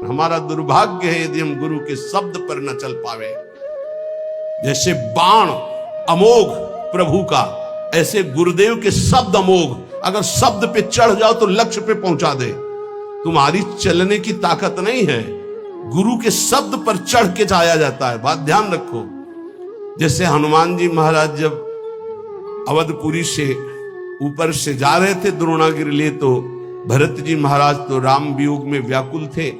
हमारा दुर्भाग्य है यदि हम गुरु के शब्द पर न चल पावे। जैसे बाण अमोघ प्रभु का, ऐसे गुरुदेव के शब्द अमोघ। अगर शब्द पे चढ़ जाओ तो लक्ष्य पे पहुंचा दे। तुम्हारी चलने की ताकत नहीं है, गुरु के शब्द पर चढ़ के जाया जाता है। बात ध्यान रखो। जैसे हनुमान जी महाराज जब अवधपुरी से ऊपर से जा रहे थे द्रोणागिरी लिए, तो भरत जी महाराज तो राम वियोग में व्याकुल थे।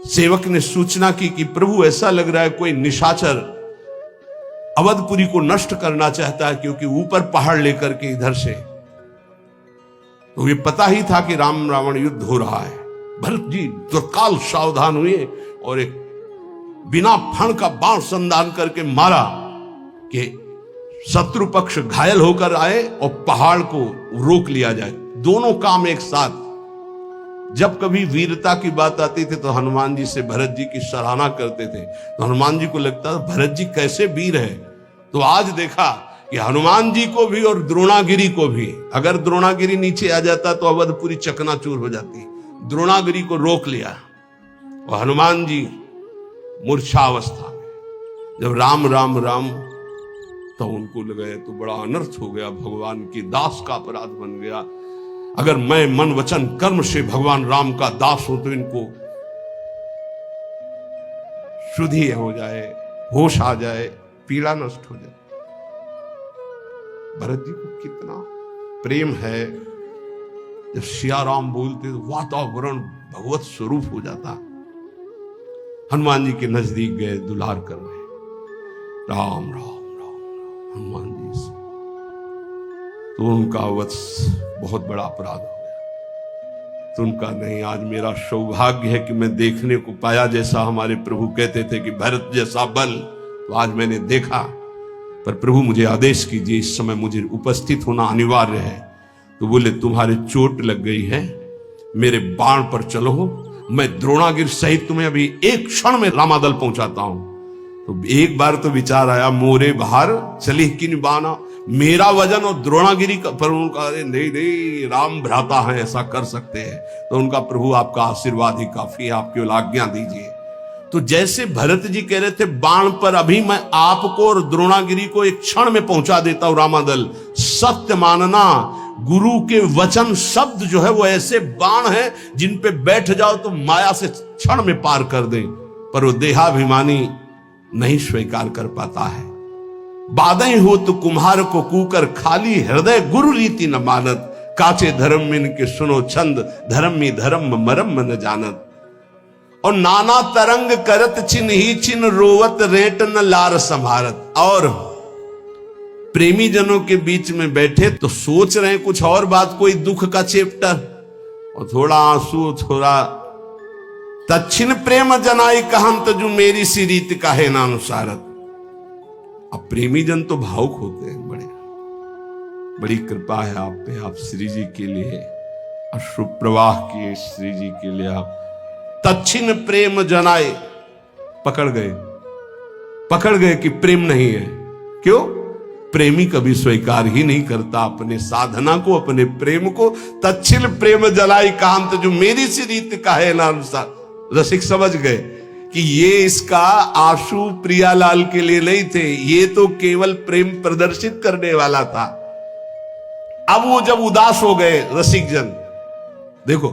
सेवक ने सूचना की कि प्रभु ऐसा लग रहा है कोई निशाचर अवधपुरी को नष्ट करना चाहता है, क्योंकि ऊपर पहाड़ लेकर के इधर से। तो ये पता ही था कि राम रावण युद्ध हो रहा है। भरत जी तत्काल सावधान हुए और एक बिना फण का बाण संधान करके मारा कि शत्रु पक्ष घायल होकर आए और पहाड़ को रोक लिया जाए। दोनों काम एक साथ। जब कभी वीरता की बात आती थी तो हनुमान जी से भरत जी की सराहना करते थे, तो हनुमान जी को लगता था भरत जी कैसे वीर है। तो आज देखा कि हनुमान जी को भी और द्रोणागिरी को भी, अगर द्रोणागिरी नीचे आ जाता तो अवधपुरी चकनाचूर हो जाती। द्रोणागिरी को रोक लिया और हनुमान जी मूर्छावस्था में जब राम राम राम, तो उनको लगा तो बड़ा अनर्थ हो गया, भगवान की दास का अपराध बन गया। अगर मैं मन वचन कर्म से भगवान राम का दास हूं तो इनको शुद्धि हो जाए, होश आ जाए, पीड़ा नष्ट हो जाए। भरत जी को कितना प्रेम है। जब सिया राम बोलते तो वातावरण भगवत स्वरूप हो जाता। हनुमान जी के नजदीक गए दुलार करने, राम राम राम राम हनुमान जी से, तो उनका वत्स बहुत बड़ा अपराध हो गया। तो उनका नहीं, आज मेरा सौभाग्य है कि मैं देखने को पाया। जैसा हमारे प्रभु कहते थे कि भरत जैसा बल, तो आज मैंने देखा। पर प्रभु मुझे आदेश कीजिए, इस समय मुझे उपस्थित होना अनिवार्य है। तो बोले तुम्हारे चोट लग गई है, मेरे बाण पर चलो, मैं द्रोणागिरी सहित तुम्हें अभी एक क्षण में रामादल पहुंचाता हूं। तो एक बार तो विचार आया, मोरे बाहर चली किन बाना, मेरा वजन और द्रोणागिरी का। पर उनका नहीं नहीं, राम भ्राता है, ऐसा कर सकते हैं। तो उनका प्रभु आपका आशीर्वाद ही काफी है, आप केवल आज्ञा दीजिए। तो जैसे भरत जी कह रहे थे बाण पर अभी मैं आपको और द्रोणागिरी को एक क्षण में पहुंचा देता हूं रामादल। सत्य मानना, गुरु के वचन शब्द जो है वो ऐसे बाण है जिन पे बैठ जाओ तो माया से क्षण में पार कर दे। पर वो देहाभिमानी नहीं स्वीकार कर पाता है। बादई हो तो कुम्हार को कूकर, खाली हृदय गुरु रीति न मानत, काचे धर्म मिन के सुनो छंद, धर्म में धर्म मरम न जानत। और नाना तरंग करत चिन्ह ही चिन्ह, रोवत रेट न लार संभारत। और प्रेमी जनों के बीच में बैठे तो सोच रहे हैं कुछ और बात, कोई दुख का चैप्टर, और थोड़ा आंसू, थोड़ा तच्छिन प्रेम जनाई कहंत, जो मेरी सी रीत काहे ना अनुसारत। अब प्रेमी जन तो भावुक होते हैं, बड़ी कृपा है आप पे। आप श्री जी के लिए अश्रु प्रवाह किए, श्री जी के लिए आप तच्छिन प्रेम जनाए। पकड़ गए कि प्रेम नहीं है। क्यों? प्रेमी कभी स्वीकार ही नहीं करता अपने साधना को, अपने प्रेम को। तच्छिन प्रेम जलाई कांत, जो मेरी सी रीत काहे ना अनुसार। रसिक समझ गए कि ये इसका आंसू प्रियालाल के लिए नहीं थे, ये तो केवल प्रेम प्रदर्शित करने वाला था। अब वो जब उदास हो गए रसिक जन, देखो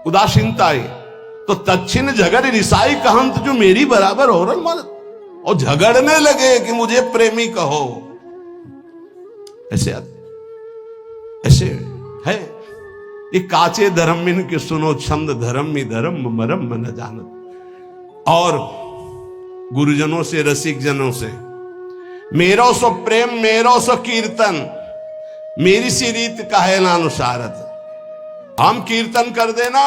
उदासीनता आई, तो तच्छिन झगड़ रिसाई कहंत, जो मेरी बराबर औरल मानत। और झगड़ने लगे कि मुझे प्रेमी कहो। ऐसे है ये काचे धर्मिन के सुनो छंद, धर्म में धर्म मरम न जानत। और गुरुजनों से, रसिक जनों से, मेरो सो प्रेम मेरो सो कीर्तन, मेरी सी रीत काहे ना अनुसारत। हम कीर्तन कर देना,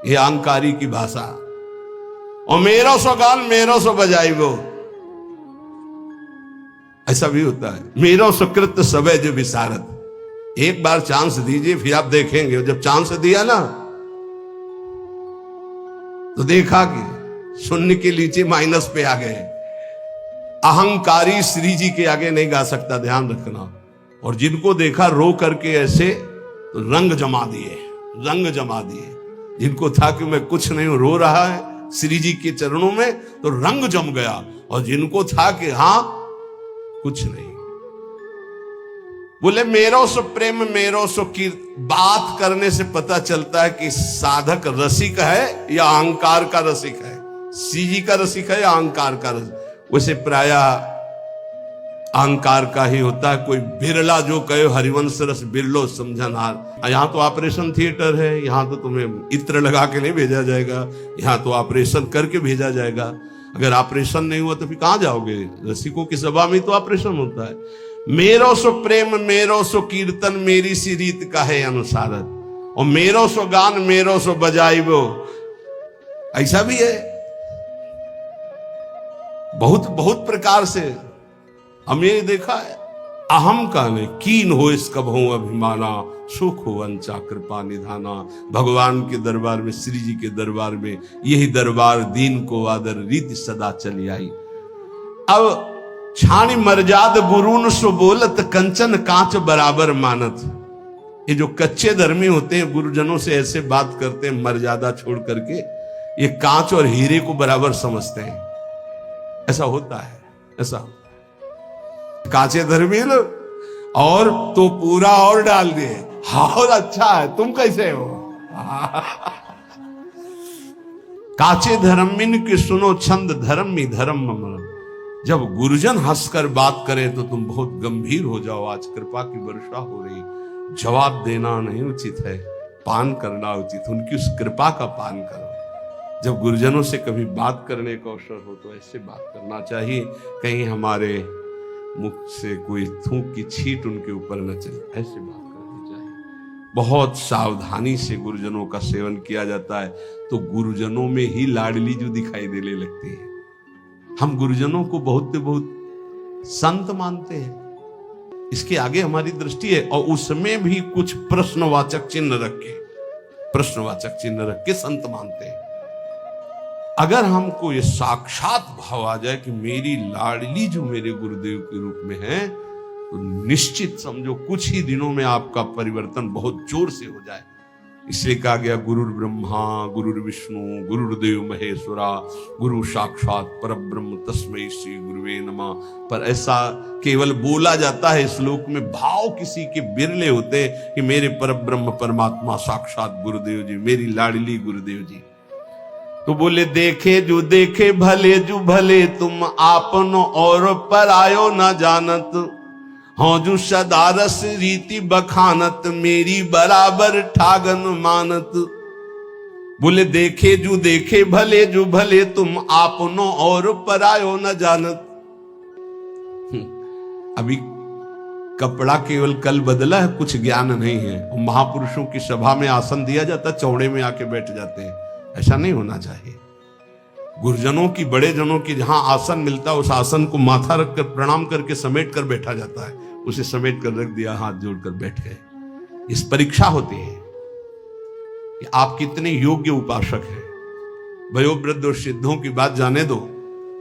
ये अहंकारी की भाषा। और मेरो सो गान मेरो सो बजाई वो, ऐसा भी होता है। मेरो सुकृत सबे जो विसारत। एक बार चांस दीजिए, फिर आप देखेंगे। जब चांस दिया ना तो देखा कि शून्य के नीचे माइनस पे आ गए। अहंकारी श्री जी के आगे नहीं गा सकता, ध्यान रखना। और जिनको देखा रो करके ऐसे, तो रंग जमा दिए। जिनको था कि मैं कुछ नहीं हूं, रो रहा है श्री जी के चरणों में, तो रंग जम गया। और जिनको था कि हां कुछ नहीं, बोले मेरो सो प्रेम मेरो सो कीर्त। बात करने से पता चलता है कि साधक रसिक है या अहंकार का रसिक है, श्री जी का रसिक है या अहंकार का रसिक। वैसे प्रायः अहंकार का ही होता है। कोई बिरला जो कहे हरिवंश रस बिरलो समझनहार। यहां तो ऑपरेशन थिएटर है, यहां तो तुम्हें इत्र लगा के नहीं भेजा जाएगा, यहां तो ऑपरेशन करके भेजा जाएगा। अगर ऑपरेशन नहीं हुआ तो फिर कहां जाओगे? रसिकों की सभा में तो ऑपरेशन होता है। मेरो सो प्रेम मेरो सो कीर्तन मेरी सी रीत का है अनुसार, और मेरो सो गान मेरो सो बजाइबो, ऐसा भी है। बहुत बहुत प्रकार से हमने ये देखा है। अहम का ने कीन हो इस कभों अभिमाना, सुख हो वंचा कृपा निधाना। भगवान के दरबार में, श्री जी के दरबार में, यही दरबार दीन को आदर रीति सदा चली आई। अब छाणी मर्याद गुरुन सो बोलत, कंचन कांच बराबर मानत। ये जो कच्चे धर्मी होते हैं, गुरुजनों से ऐसे बात करते हैं मर्यादा छोड़ करके, ये कांच और हीरे को बराबर समझते हैं। ऐसा होता है, ऐसा कांचे धर्मी लोग और तो पूरा और डाल दिए, और अच्छा है, तुम कैसे हो? काचे धर्मिन के सुनो छंद धर्मी धर्म मरम। जब गुरुजन हंसकर बात करे तो तुम बहुत गंभीर हो जाओ। आज कृपा की वर्षा हो रही, जवाब देना नहीं उचित है, पान करना उचित। उनकी उस कृपा का पान करो। जब गुरुजनों से कभी बात करने का अवसर हो तो ऐसे बात करना चाहिए, कहीं हमारे मुख से कोई थूक की छींट उनके ऊपर न चले, ऐसे बात करनी चाहिए। बहुत सावधानी से गुरुजनों का सेवन किया जाता है तो गुरुजनों में ही लाडली जो दिखाई देने लगती है। हम गुरुजनों को बहुत बहुत संत मानते हैं, इसके आगे हमारी दृष्टि है, और उसमें भी कुछ प्रश्नवाचक चिन्ह रख के संत मानते हैं। अगर हमको ये साक्षात भाव आ जाए कि मेरी लाडली जो मेरे गुरुदेव के रूप में है, तो निश्चित समझो कुछ ही दिनों में आपका परिवर्तन बहुत जोर से हो जाए। इसलिए कहा गया गुरुर ब्रह्मा गुरुर विष्णु गुरुर्देव महेश्वरा गुरु साक्षात परब्रह्म तस्मै श्री गुरुवे नमः। पर ऐसा केवल बोला जाता है श्लोक में, भाव किसी के बिरले होते कि मेरे परब्रह्म परमात्मा साक्षात गुरुदेव जी, मेरी लाडली गुरुदेव जी। तो बोले देखे जो देखे भले जो भले, तुम आपनो और पर आयो न जानत। हाँ जो सदारस रीति बखानत, मेरी बराबर ठागन मानत। बोले देखे जो देखे भले जो भले, तुम आपनो और पर आयो न जानत। अभी कपड़ा केवल कल बदला है, कुछ ज्ञान नहीं है। महापुरुषों की सभा में आसन दिया जाता, चौड़े में आके बैठ जाते हैं। ऐसा नहीं होना चाहिए। गुरुजनों की, बड़े जनों की जहां आसन मिलता है, उस आसन को माथा रखकर प्रणाम करके समेट कर बैठा जाता है। उसे समेट कर रख दिया, हाथ जोड़कर बैठ गए। इस परीक्षा होती है कि आप कितने योग्य उपासक हैं। वयोवृद्ध और सिद्धों की बात जाने दो,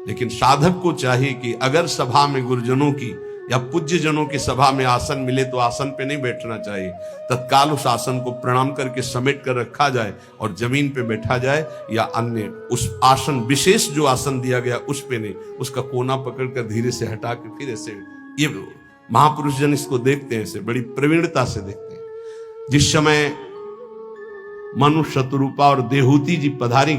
लेकिन साधक को चाहिए कि अगर सभा में गुरुजनों की या पूज्य जनों की सभा में आसन मिले तो आसन पे नहीं बैठना चाहिए। तत्काल उस आसन को प्रणाम करके समेट कर रखा जाए और जमीन पे बैठा जाए, या अन्य उस आसन, विशेष जो आसन दिया गया उस पे नहीं, उसका कोना पकड़कर धीरे से हटा के फिर ऐसे। ये महापुरुष जन इसको देखते हैं, ऐसे बड़ी प्रवीणता से देखते हैं। जिस समय मनु शतरूपा और देहूती जी पधारी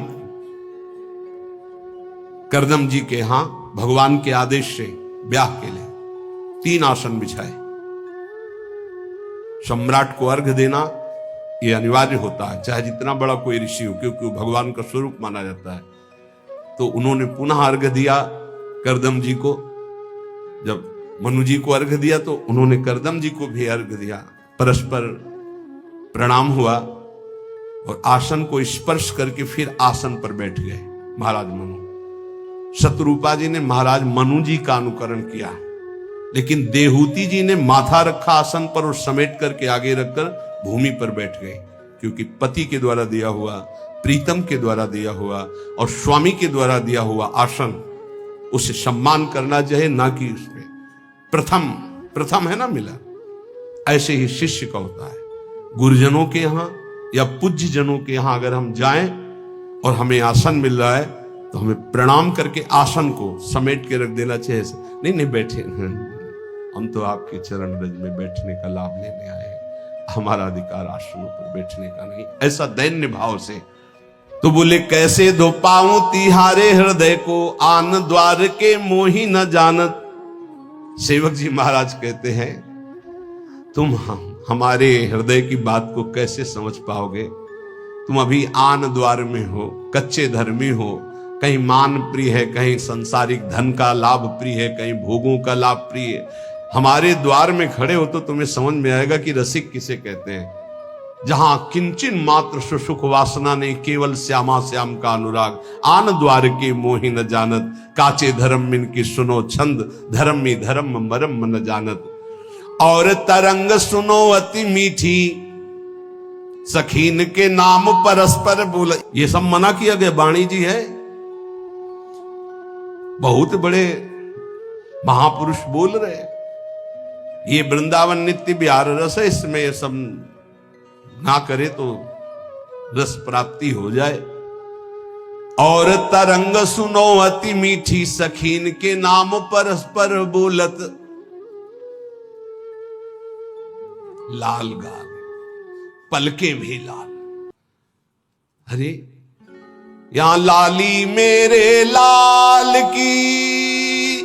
करदम जी के यहां भगवान के आदेश से ब्याह के लिए, 3 आसन बिछाए। सम्राट को अर्घ देना यह अनिवार्य होता है, चाहे जितना बड़ा कोई ऋषि हो, क्योंकि वो भगवान का स्वरूप माना जाता है। तो उन्होंने पुनः अर्घ दिया करदम जी को। जब मनु जी को अर्घ दिया तो उन्होंने करदम जी को भी अर्घ दिया। परस्पर प्रणाम हुआ और आसन को स्पर्श करके फिर आसन पर बैठ गए महाराज मनु। शतरूपा जी ने महाराज मनु जी का अनुकरण किया, लेकिन देहूती जी ने माथा रखा आसन पर और समेट करके आगे रखकर भूमि पर बैठ गए, क्योंकि पति के द्वारा दिया हुआ, प्रीतम के द्वारा दिया हुआ और स्वामी के द्वारा दिया हुआ आसन, उसे सम्मान करना चाहिए, ना कि उसमें प्रथम है ना मिला। ऐसे ही शिष्य का होता है। गुरुजनों के यहां या पूज्य जनों के यहां अगर हम जाएं और हमें आसन मिल रहा है तो हमें प्रणाम करके आसन को समेट के रख देना चाहिए। नहीं नहीं बैठे, हम तो आपके चरण रज में बैठने का लाभ लेने आए हैं, हमारा अधिकार आसनों पर बैठने का नहीं। ऐसा दैन्य भाव से तो बोले कैसे धो पाऊं तिहारे हृदय को, आन द्वार के मोही न जानत। सेवक जी महाराज कहते हैं तुम हमारे हृदय की बात को कैसे समझ पाओगे? तुम अभी आन द्वार में हो, कच्चे धर्मी हो, कहीं मान प्रिय है, कहीं संसारिक धन का लाभ प्रिय है, कहीं भोगों का लाभ प्रिय है। हमारे द्वार में खड़े हो तो तुम्हें समझ में आएगा कि रसिक किसे कहते हैं। जहां किंचिन मात्र सुख वासना नहीं, केवल श्यामा श्याम का अनुराग। आन द्वार के मोहि न जानत, काचे धर्म मिन की सुनो छंद, धर्म में धर्म मरम न जानत। और तरंग सुनो अति मीठी, सखीन के नाम परस्पर बोल। ये सब मना किया गया, वाणी जी है, बहुत बड़े महापुरुष बोल रहे। ये वृंदावन नित्य विहार रस है, इसमें ये सब ना करे तो रस प्राप्ति हो जाए। और तरंग सुनो अति मीठी, सखीन के नाम परस्पर बोलत। लाल गाल, पलके भी लाल। अरे यहां लाली मेरे लाल की,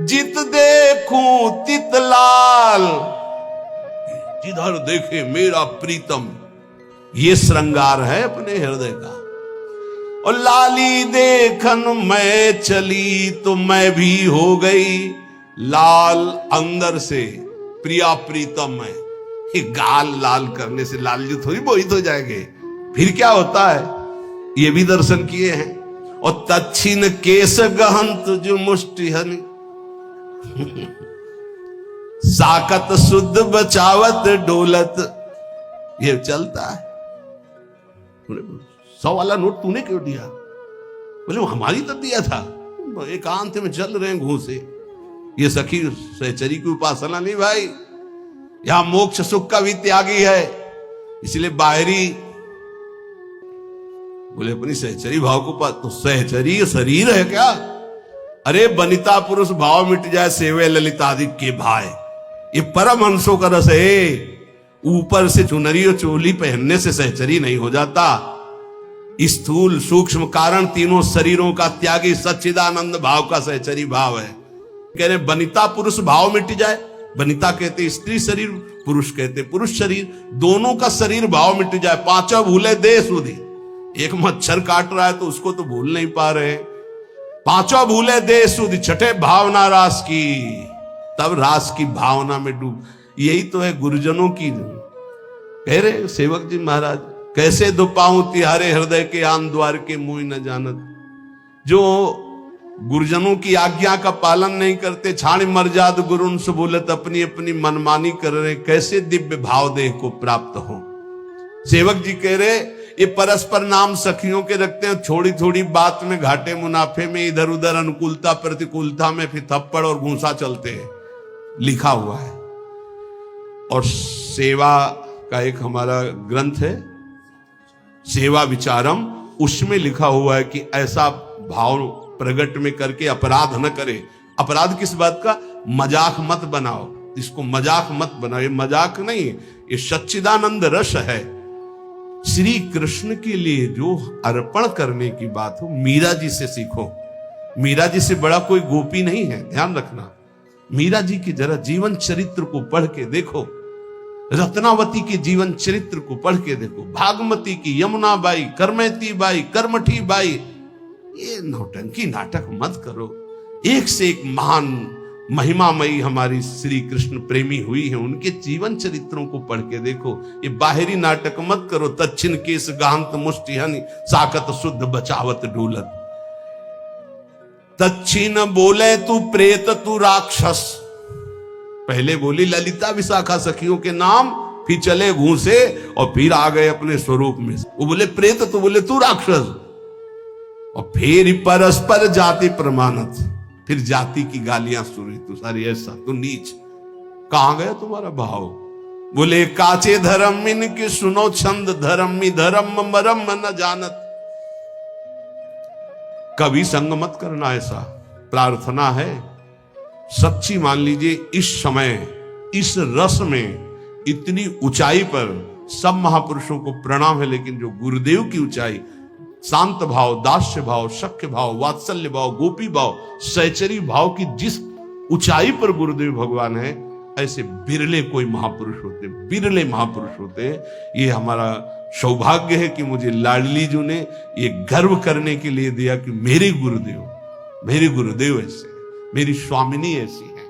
जित देखूं तित लाल। जिधर देखे मेरा प्रीतम, ये श्रृंगार है अपने हृदय का। और लाली देखन मैं चली तो मैं भी हो गई लाल अंदर से, प्रिया प्रीतम है। ये गाल लाल करने से लाल जी थोड़ी मोहित हो जाएंगे, फिर क्या होता है ये भी दर्शन किए हैं। और तच्छिन केस गहंत जो मुष्टि हनि, साकत शुद्ध बचावत डोलत। ये चलता है। 100 वाला नोट तूने क्यों दिया? बोले हमारी तो दिया था, एकांत में चल रहे हैं घूसे। ये सखी सहचरी की उपासना नहीं भाई, यहां मोक्ष सुख का भी त्यागी है। इसलिए बाहरी बोले अपनी सहचरी भाव को पास, तो सहचरी शरीर है क्या? अरे बनिता पुरुष भाव मिट जाए, सेवे ललितादि के भाई। ये परम हंसों का रस है। ऊपर से चुनरी और चोली पहनने से सहचरी नहीं हो जाता। स्थूल सूक्ष्म कारण तीनों शरीरों का त्यागी सच्चिदानंद भाव का सहचरी भाव है। कह रहे बनिता पुरुष भाव मिट जाए। बनिता कहते स्त्री शरीर, पुरुष कहते पुरुष शरीर, दोनों का शरीर भाव मिट जाए। पांचों भूले दे सुधी। एक मच्छर काट रहा है तो उसको तो भूल नहीं पा रहे। पांचों भूले दे सुधी, छठे भावना रास की, तब रास की भावना में डूब। यही तो है गुरुजनों की। कह रहे सेवक जी महाराज कैसे दो पाऊं तिहारे हृदय के, आन द्वार के मुंह न जानत। जो गुरुजनों की आज्ञा का पालन नहीं करते, छाण मर्जाद गुरुन से बोलत, अपनी अपनी मनमानी कर रहे, कैसे दिव्य भाव देह को प्राप्त हो। सेवक जी कह रहे ये परस्पर नाम सखियों के रखते हैं, थोड़ी थोड़ी बात में घाटे मुनाफे में, इधर उधर अनुकूलता प्रतिकूलता में फिर थप्पड़ और घूंसा चलते हैं, लिखा हुआ है। और सेवा का एक हमारा ग्रंथ है सेवा विचारम, उसमें लिखा हुआ है कि ऐसा भाव प्रकट में करके अपराध न करे। अपराध किस बात का? मजाक मत बनाओ, इसको मजाक मत बनाओ। ये मजाक नहीं, ये सच्चिदानंद रस है। श्री कृष्ण के लिए जो अर्पण करने की बात हो, मीरा जी से सीखो। मीरा जी से बड़ा कोई गोपी नहीं है, ध्यान रखना। मीरा जी की जरा जीवन चरित्र को पढ़ के देखो, रत्नावती के जीवन चरित्र को पढ़ के देखो, भागमती की, यमुना बाई, करमैती बाई, कर्मठी बाई। ये नौटंकी नाटक मत करो। एक से एक महान महिमामयी हमारी श्री कृष्ण प्रेमी हुई है, उनके जीवन चरित्रों को पढ़ के देखो। ये बाहरी नाटक मत करो। तच्छिन केस गांत मुष्टि हनि, साकत शुद्ध बचावत डोलत। तच्छिन बोले तू प्रेत तू राक्षस। पहले बोली ललिता विशाखा सखियों के नाम, फिर चले घूसे और फिर आ गए अपने स्वरूप में। वो बोले प्रेत, तो बोले तू राक्षस। और फिर परस्पर जाति प्रमाणत, फिर जाति की गालियां सुनी, तू सारी ऐसा, तू नीच। कहां गया तुम्हारा भाव? बोले काचे धर्म इनके सुनो छंद, धर्म धर्म मरम न जानत। कभी संग मत करना, ऐसा प्रार्थना है सच्ची। मान लीजिए इस समय इस रस में इतनी ऊंचाई पर सब महापुरुषों को प्रणाम है, लेकिन जो गुरुदेव की ऊंचाई, शांत भाव, दास्य भाव, सख्य भाव, वात्सल्य भाव, गोपी भाव, सहचरी भाव की जिस ऊंचाई पर गुरुदेव भगवान है, ऐसे बिरले कोई महापुरुष होते, बिरले महापुरुष होते हैं। ये हमारा सौभाग्य है कि मुझे लाडली जी ने ये गर्व करने के लिए दिया कि मेरे गुरुदेव ऐसे, मेरी स्वामिनी ऐसी है।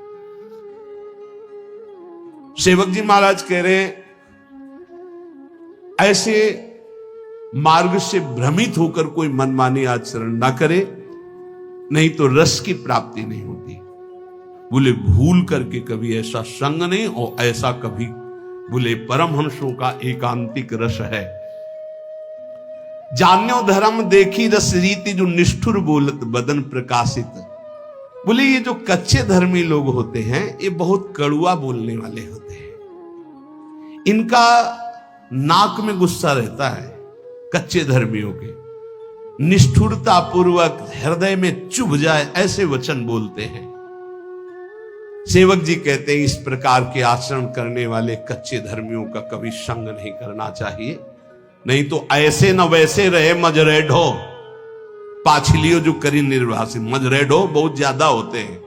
सेवक जी महाराज कह रहे हैं ऐसे मार्ग से भ्रमित होकर कोई मनमानी आचरण ना करे, नहीं तो रस की प्राप्ति नहीं होती। बोले भूल करके कभी ऐसा संग नहीं, और ऐसा कभी बोले परमहंसों का एकांतिक रस है। जान्यो धर्म देखी रस रीति, जो निष्ठुर बोलत बदन प्रकाशित। बोले ये जो कच्चे धर्मी लोग होते हैं, ये बहुत कड़ुआ बोलने वाले होते हैं। इनका नाक में गुस्सा रहता है, कच्चे धर्मियों के। निष्ठुरता पूर्वक हृदय में चुभ जाए ऐसे वचन बोलते हैं। सेवक जी कहते हैं इस प्रकार के आचरण करने वाले कच्चे धर्मियों का कभी संग नहीं करना चाहिए, नहीं तो ऐसे न वैसे रहे मजरेढो पाछलियो जो करी निर्वासित। मजरेढो बहुत ज्यादा होते हैं।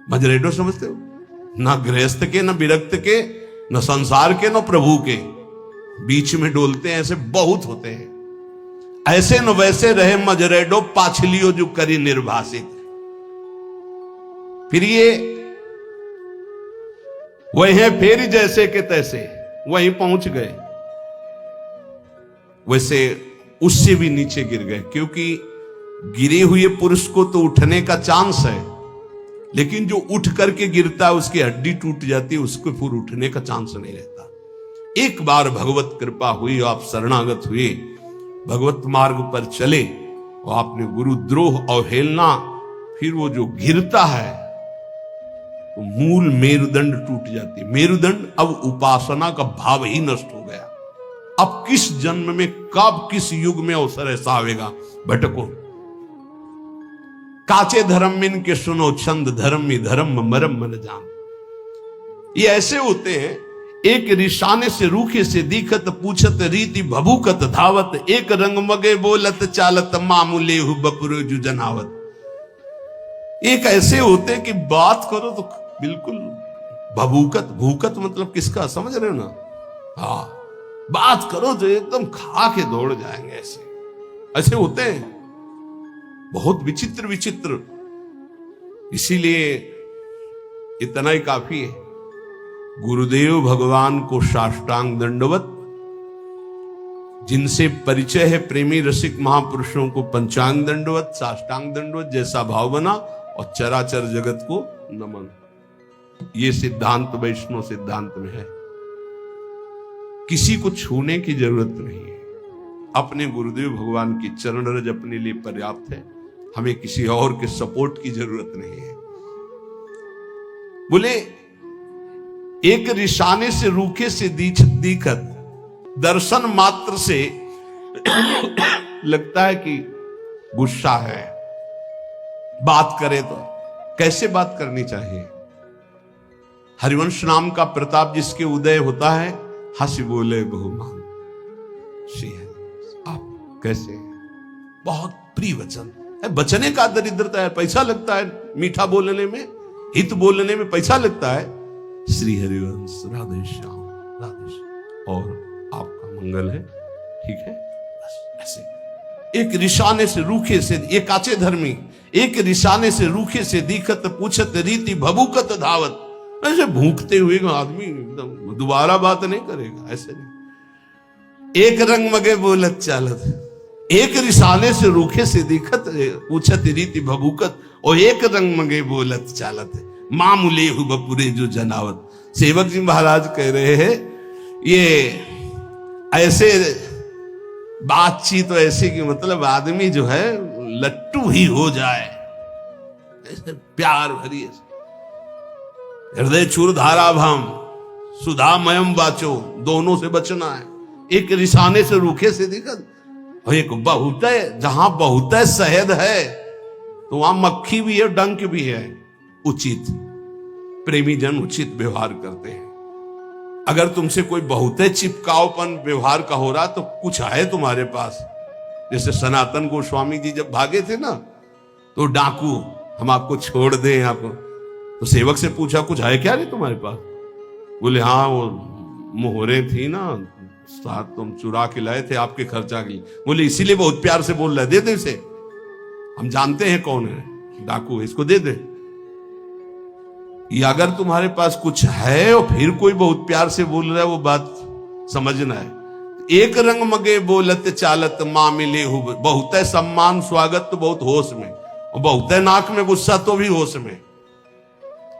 मजरेढो समझते हो? ना गृहस्थ के, न विरक्त के, न संसार के, न प्रभु के, बीच में डोलते हैं, ऐसे बहुत होते हैं। ऐसे न वैसे रहे मजरेडो पाछलियो जो करी निर्वासित। फिर ये वही फेर जैसे के तैसे वहीं पहुंच गए, वैसे उससे भी नीचे गिर गए। क्योंकि गिरे हुए पुरुष को तो उठने का चांस है, लेकिन जो उठ करके गिरता है उसकी हड्डी टूट जाती है, उसको फिर उठने का चांस नहीं रहता। एक बार भगवत कृपा हुई, आप शरणागत हुए, भगवत मार्ग पर चले, और आपने गुरुद्रोह अवहेलना, फिर वो जो गिरता है तो मूल मेरुदंड टूट जाती है। मेरुदंड, अब उपासना का भाव ही नष्ट हो गया। अब किस जन्म में, कब, किस युग में अवसर ऐसा आवेगा, भटको। काचे धर्म मिन के सुनो छंद, धर्म ही धर्म मरम मन जान। ये ऐसे होते हैं, एक रिशाने से रूखे से दिखत, पूछत रीति भभूकत धावत, एक रंग मगे बोलत चालत, मामूले हु बपुर जु जनावत। एक ऐसे होते हैं कि बात करो तो बिल्कुल भभूकत, भूकत मतलब किसका, समझ रहे हो ना? हाँ, बात करो तो एकदम खा के दौड़ जाएंगे। ऐसे होते हैं, बहुत विचित्र विचित्र। इसीलिए इतना ही काफी है, गुरुदेव भगवान को साष्टांग दंडवत। जिनसे परिचय है प्रेमी रसिक महापुरुषों को पंचांग दंडवत, साष्टांग दंडवत, जैसा भाव बना, और चराचर जगत को नमन। ये सिद्धांत वैष्णव सिद्धांत में है। किसी को छूने की जरूरत नहीं है, अपने गुरुदेव भगवान की चरण रज अपने लिए पर्याप्त है। हमें किसी और के सपोर्ट की जरूरत नहीं है। बोले एक रिशाने से रूखे से दिखत, दर्शन मात्र से लगता है कि गुस्सा है। बात करे तो कैसे बात करनी चाहिए? हरिवंश नाम का प्रताप जिसके उदय होता है, हंसी बोले बहुमान। आप कैसे हैं? बहुत प्रिय वचन है। बचने का दरिद्रता है, पैसा लगता है मीठा बोलने में, हित बोलने में पैसा लगता है। श्री हरिवंश, राधे श्याम, राधे श्याम, और आपका मंगल है, ठीक है। बस ऐसे एक रिशाने से रूखे से, एक काचे धर्मी, एक रिशाने से रूखे से दिखत, पूछत रीति भभूकत धावत। ऐसे भूखते हुए आदमी एकदम दोबारा बात नहीं करेगा, ऐसे नहीं। एक रंग मगे बोलत चालत, एक रिसाने से रूखे से दिखत, पूछत रीति भभूकत, और एक रंग मगे बोलत चालत, मामूले हु बपुरे जो जनावत। सेवक जी महाराज कह रहे हैं, ये ऐसे बातचीत तो ऐसे कि मतलब आदमी जो है लट्टू ही हो जाए, ऐसे प्यार भरी, हृदय चूर धारा भम, सुधामयम वाचो, दोनों से बचना है। एक रिसाने से रूखे से दिक्कत, और एक बहुत है, जहां बहुत है शहद है तो वहां मक्खी भी है, डंक भी है। उचित प्रेमी जन उचित व्यवहार करते हैं। अगर तुमसे कोई बहुत चिपकावपन व्यवहार का हो रहा तो कुछ है तुम्हारे पास। जैसे सनातन गोस्वामी जी जब भागे थे ना, तो डाकू, हम आपको छोड़ दें आपको, तो सेवक से पूछा कुछ है क्या रे तुम्हारे पास? बोले हाँ, वो मोहरे थी ना साथ, तुम चुरा के लाए थे आपके खर्चा की। बोले इसीलिए बहुत प्यार से बोल रहा है, दे दे इसे, हम जानते हैं कौन है डाकू, इसको दे दे। या अगर तुम्हारे पास कुछ है और फिर कोई बहुत प्यार से बोल रहा है, वो बात समझना है। एक रंग मगे बोलत चालत माँ मिले हु, बहुत है सम्मान स्वागत तो बहुत होश में, और बहुत है नाक में गुस्सा तो भी होश में।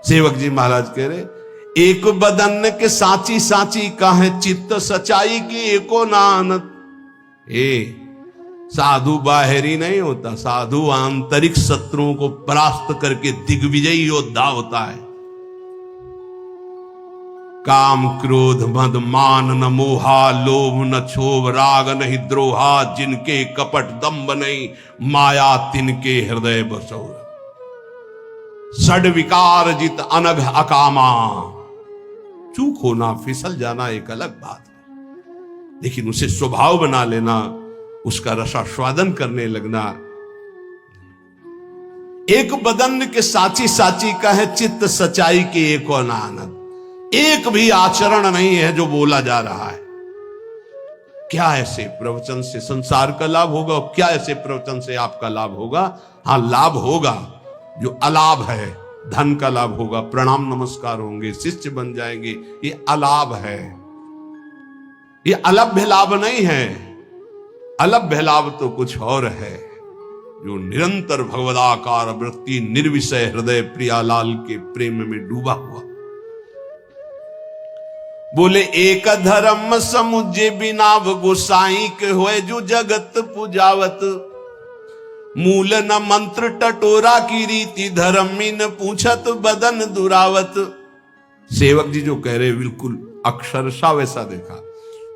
सेवक जी महाराज कह रहे, एक बदन के साची साची काहे चित्त सच्चाई की एको नानत। साधु बाहरी नहीं होता, साधु आंतरिक शत्रुओं को परास्त करके दिग्विजयी योद्धा होता है। काम क्रोध मद मान न मोहा, लोभ न क्षोभ राग नहीं द्रोहा, जिनके कपट दम्भ नहीं माया तिनके हृदय बसो। षड विकार जित अनघ अकामा, चूक होना फिसल जाना एक अलग बात है, लेकिन उसे स्वभाव बना लेना, उसका रसास्वादन करने लगना। एक बदन के साची साची का है चित्त सच्चाई के एक आनंद। एक भी आचरण नहीं है जो बोला जा रहा है। क्या ऐसे प्रवचन से संसार का लाभ होगा, क्या ऐसे प्रवचन से आपका लाभ होगा? हाँ, लाभ होगा, जो अलाभ है, धन का लाभ होगा, प्रणाम नमस्कार होंगे, शिष्य बन जाएंगे, ये अलाभ है, ये अलभ्य लाभ नहीं है। अलभ्य लाभ तो कुछ और है, जो निरंतर भगवदाकार वृत्ति निर्विषय हृदय प्रियालाल के प्रेम में डूबा हुआ। बोले एक धर्म समुझे बिना गोसाई के होए जो जगत पुजावत, मूल न मंत्र टटोरा की रीति धर्मी न पूछत बदन दुरावत। सेवक जी जो कह रहे बिल्कुल अक्षरशा वैसा देखा।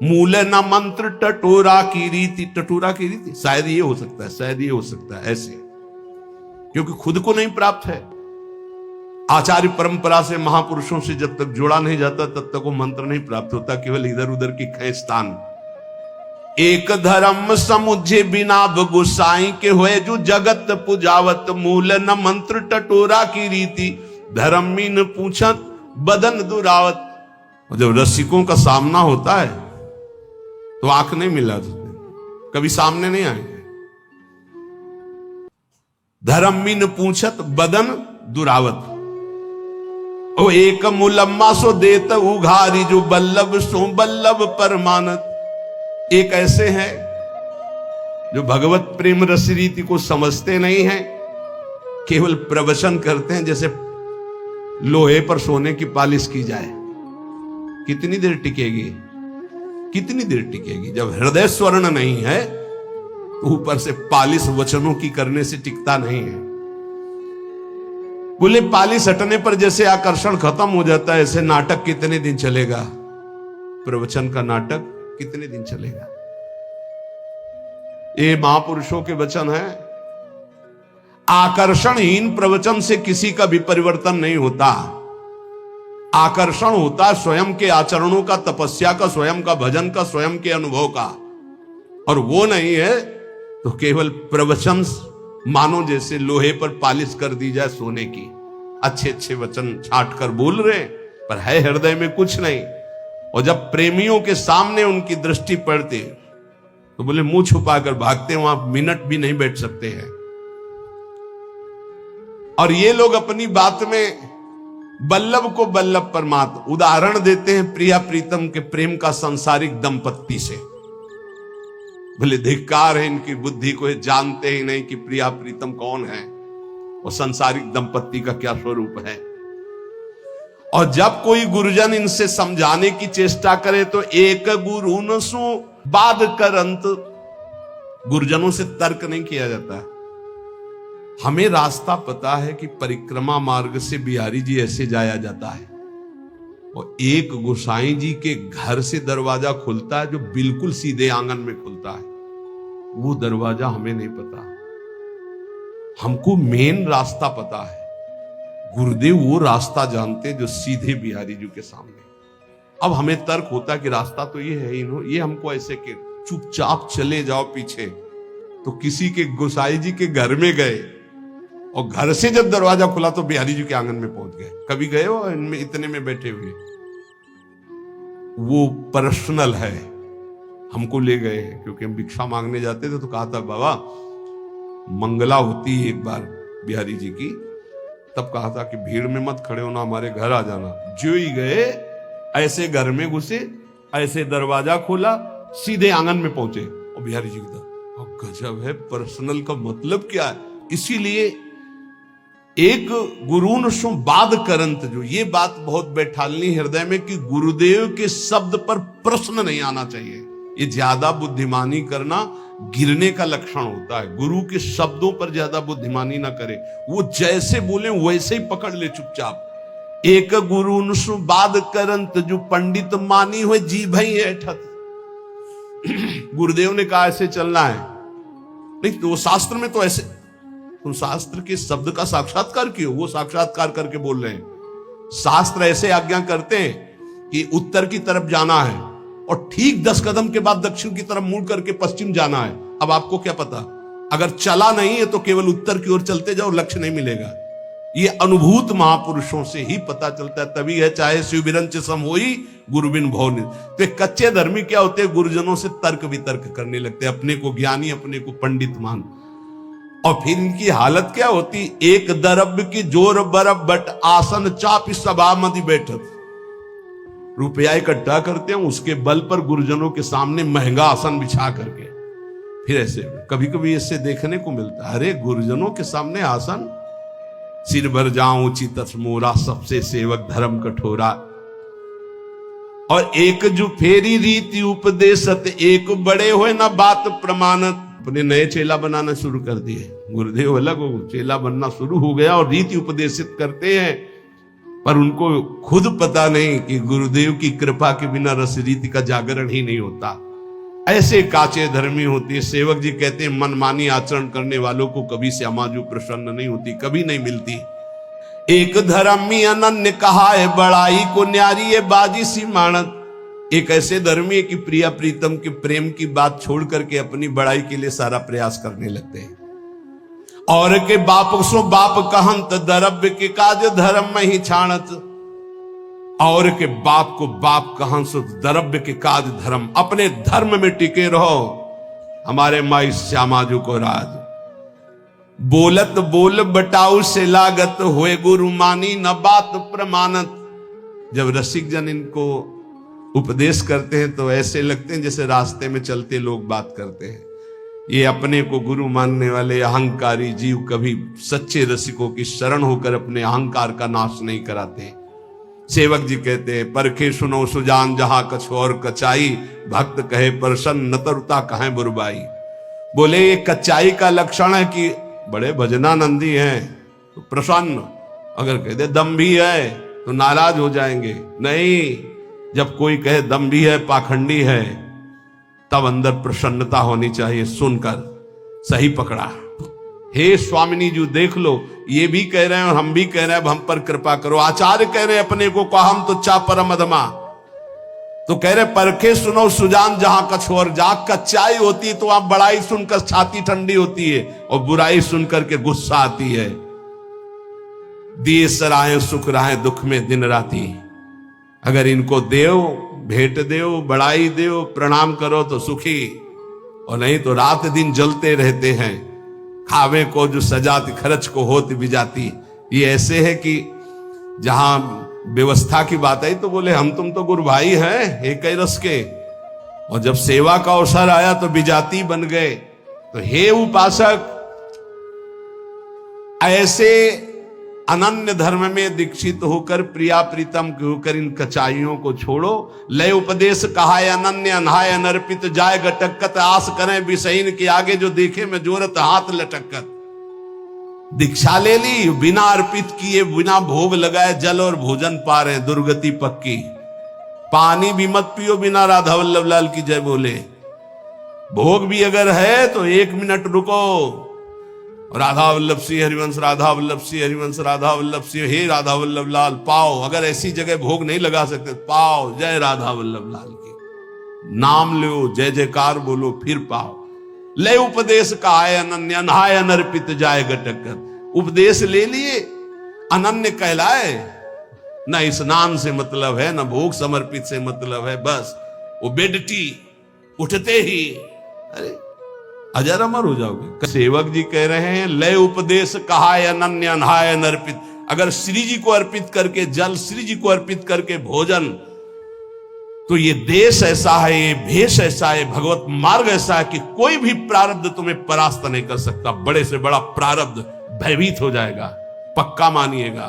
मूल न मंत्र टटोरा की रीति, टटोरा की रीति शायद ये हो सकता है, शायद ये हो सकता है ऐसे, क्योंकि खुद को नहीं प्राप्त है। आचार्य परंपरा से महापुरुषों से जब तक जुड़ा नहीं जाता तब तक वो मंत्र नहीं प्राप्त होता, केवल इधर उधर की खेस्तान। एक धर्म समुझे बिना गुसाई के हुए जो जगत पुजावत, मूल न मंत्र टटोरा की रीति धर्मी न पूछत बदन दुरावत। और जब रसिकों का सामना होता है तो आंख नहीं मिला, कभी सामने नहीं आएंगे। धर्मी न पूछत बदन दुरावत। ओ एक मुलम्मा सो देत उघारी जो बल्लभ सो बल्लभ परमानत। एक ऐसे हैं जो भगवत प्रेम रस रीति को समझते नहीं हैं, केवल प्रवचन करते हैं जैसे लोहे पर सोने की पालिश की जाए। कितनी देर टिकेगी, कितनी देर टिकेगी? जब हृदय स्वर्ण नहीं है तो ऊपर से पालिश वचनों की करने से टिकता नहीं है। बोले पालिश हटने पर जैसे आकर्षण खत्म हो जाता है, ऐसे नाटक कितने दिन चलेगा? प्रवचन का नाटक कितने दिन चलेगा? ये महापुरुषों के वचन है। आकर्षणहीन प्रवचन से किसी का भी परिवर्तन नहीं होता। आकर्षण होता स्वयं के आचरणों का, तपस्या का, स्वयं का भजन का, स्वयं के अनुभव का। और वो नहीं है तो केवल प्रवचन मानो जैसे लोहे पर पालिश कर दी जाए सोने की। अच्छे अच्छे वचन छांट कर बोल रहे पर है हृदय में कुछ नहीं। और जब प्रेमियों के सामने उनकी दृष्टि पड़ती तो बोले मुंह छुपाकर भागते, वहां मिनट भी नहीं बैठ सकते हैं। और ये लोग अपनी बात में बल्लभ को बल्लभ परमात्मा उदाहरण देते हैं प्रिया प्रीतम के प्रेम का सांसारिक दंपत्ति से। भले धिक्कार है इनकी बुद्धि को, जानते ही नहीं कि प्रिया प्रीतम कौन है और सांसारिक दंपत्ति का क्या स्वरूप है। और जब कोई गुरुजन इनसे समझाने की चेष्टा करे तो एक गुरु न सु बाद करंत। गुरुजनों से तर्क नहीं किया जाता। हमें रास्ता पता है कि परिक्रमा मार्ग से बिहारी जी ऐसे जाया जाता है, और एक गोसाई जी के घर से दरवाजा खुलता है जो बिल्कुल सीधे आंगन में खुलता है, वो दरवाजा हमें नहीं पता। हमको मेन रास्ता पता है, गुरुदेव वो रास्ता जानते जो सीधे बिहारी जी के सामने। अब हमें तर्क होता है कि रास्ता तो ये है, ये हमको ऐसे के चुपचाप चले जाओ पीछे। तो किसी के गोसाई जी के घर में गए और घर से जब दरवाजा खुला तो बिहारी जी के आंगन में पहुंच गए। कभी गए हो इनमें इतने में बैठे हुए? वो पर्सनल है, हमको ले गए क्योंकि हम भिक्षा मांगने जाते थे। तो कहा था बाबा मंगला होती है एक बार बिहारी जी की, तब कहा था कि भीड़ में मत खड़े होना, हमारे घर आ जाना। जो ही गए ऐसे घर में घुसे, ऐसे दरवाजा खोला, सीधे आंगन में पहुंचे और बिहारी जी की तरफ। गजब है, पर्सनल का मतलब क्या है। इसीलिए एक गुरुन सो बाद करंत, जो ये बात बहुत बैठालनी हृदय में कि गुरुदेव के शब्द पर प्रश्न नहीं आना चाहिए। ये ज्यादा बुद्धिमानी करना गिरने का लक्षण होता है। गुरु के शब्दों पर ज्यादा बुद्धिमानी ना करे, वो जैसे बोले वैसे ही पकड़ ले चुपचाप। एक गुरु सु बाद करंत, जो पंडित मानी हुए जी भई ऐठत। गुरुदेव ने कहा ऐसे चलना है, नहीं तो वो शास्त्र में तो ऐसे, तुम शास्त्र के शब्द का साक्षात्कार क्यों? वो साक्षात्कार करके बोल रहे हैं। शास्त्र ऐसे आज्ञा करते हैं कि उत्तर की तरफ जाना है और ठीक 10 कदम के बाद दक्षिण की तरफ मुड़ करके पश्चिम जाना है। अब आपको क्या पता, अगर चला नहीं है तो केवल उत्तर की ओर चलते जाओ, लक्ष्य नहीं मिलेगा। ये अनुभूत महापुरुषों से ही पता चलता है। तभी है चाहे शिव बिरंच सम होई गुरु बिन भव निधि। तो कच्चे धर्मी क्या होते हैं, गुरुजनों से तर्क वितर्क करने लगते हैं, अपने को ज्ञानी, अपने को पंडित मान। और फिर इनकी हालत क्या होती, एक दरब की जोर बरब बट आसन चाप सभा मधि बैठत। रुपया इकट्ठा करते हैं, उसके बल पर गुरुजनों के सामने महंगा आसन बिछा करके फिर ऐसे कभी कभी इससे देखने को मिलता है, अरे गुरुजनों के सामने आसन, सिर भर जाऊं चितस मोरा, सबसे सेवक धर्म कठोरा। और एक जो फेरी रीति उपदेशत, एक बड़े हुए ना बात प्रमाणत। अपने नए चेला बनाना शुरू कर दिए, गुरुदेव अलग हो, चेला बनना शुरू हो गया और रीति उपदेशित करते हैं, पर उनको खुद पता नहीं कि गुरुदेव की कृपा के बिना रस रीति का जागरण ही नहीं होता। ऐसे काचे धर्मी होती है। सेवक जी कहते हैं मनमानी आचरण करने वालों को कभी श्यामाजू प्रसन्न नहीं होती, कभी नहीं मिलती। एक धर्मी अनन्य कहा है बड़ाई को न्यारी है बाजी सी मानत। एक ऐसे धर्मी है कि प्रिया प्रीतम के प्रेम की बात छोड़ करके अपनी बड़ाई के लिए सारा प्रयास करने लगते हैं। और के बाप सो बाप कहंत, द्रव्य के काज धर्म में ही छाणत। और के बाप को बाप कहन सो द्रव्य के काज धर्म, अपने धर्म में टिके रहो। हमारे माई श्यामाजू को राज बोलत बोल बटाऊ से लागत, हुए गुरु मानी न बात प्रमाणत। जब रसिक जन इनको उपदेश करते हैं तो ऐसे लगते हैं जैसे रास्ते में चलते लोग बात करते हैं। ये अपने को गुरु मानने वाले अहंकारी जीव कभी सच्चे रसिकों की शरण होकर अपने अहंकार का नाश नहीं कराते। सेवक जी कहते हैं परखे सुनो सुजान जहां कछ और कचाई, भक्त कहे प्रसन्न नतरुता कहे बुरबाई। बोले ये कच्चाई का लक्षण है कि बड़े भजनानंदी हैं तो प्रसन्न, अगर कह दे दम्भी है तो नाराज हो जाएंगे। नहीं, जब कोई कहे दम्भी है पाखंडी है तब अंदर प्रसन्नता होनी चाहिए। सुनकर सही पकड़ा। हे स्वामिनी जी देख लो, ये भी कह रहे हैं और हम भी कह रहे हैं, अब हम पर कृपा करो। आचार्य कह रहे हैं अपने को हम तो चा परम अधमा, तो कह रहे परखे सुनो सुजान जहां कछ और। जहां कच्चाई होती है तो आप बड़ाई सुनकर छाती ठंडी होती है और बुराई सुनकर के गुस्सा आती है। दिए सराहे सुख राहे दुख में दिन राती। अगर इनको देव भेंट देव, बड़ाई देव, प्रणाम करो तो सुखी, और नहीं तो रात दिन जलते रहते हैं। खावे को जो सजाती खर्च को होती भी जाती। ये ऐसे है कि जहां व्यवस्था की बात आई तो बोले हम तुम तो गुरु भाई हैं एक ही रस के, और जब सेवा का अवसर आया तो विजाती बन गए। तो हे उपासक, ऐसे अनन्य धर्म में दीक्षित होकर प्रिया प्रीतम होकर इन कचाइयों को छोड़ो। लय उपदेश कहा अनन्य अनहाय अनर्पित, जाय गटकत आस करें विषयीन के आगे जो देखे में जोरत हाथ लटकत। दीक्षा ले ली, बिना अर्पित किए बिना भोग लगाए जल और भोजन पा रहे, दुर्गति पक्की। पानी भी मत पियो बिना राधा वल्लभ लाल की जय बोले। भोग भी अगर है तो 1 मिनट रुको, राधा वल्लभ सिंह हरिवंश, राधा वल्लभ सिंह हरिवंश, राधा वल्लभ सिंह, हे राधा वल्लभ लाल पाओ। अगर ऐसी जगह भोग नहीं लगा सकते पाओ, जय राधा वल्लभ लाल की नाम लो, जय जयकार बोलो, फिर पाओ। ले उपदेश का आय अनन्य, अनहाय अनर्पित जाए गटकर। उपदेश ले लिए, अनन्य कहलाए। न स्नान से मतलब है, न भोग समर्पित से मतलब है, बस वो बेडटी उठते ही अरे अजर अमर हो जाओगे। सेवक जी कह रहे हैं लय उपदेश कहा अनन्य अनहाय अनर्पित। अगर श्री जी को अर्पित करके जल, श्री जी को अर्पित करके भोजन, तो ये देश ऐसा है, ये भेष ऐसा है, भगवत मार्ग ऐसा है कि कोई भी प्रारब्ध तुम्हें परास्त नहीं कर सकता। बड़े से बड़ा प्रारब्ध भयभीत हो जाएगा, पक्का मानिएगा।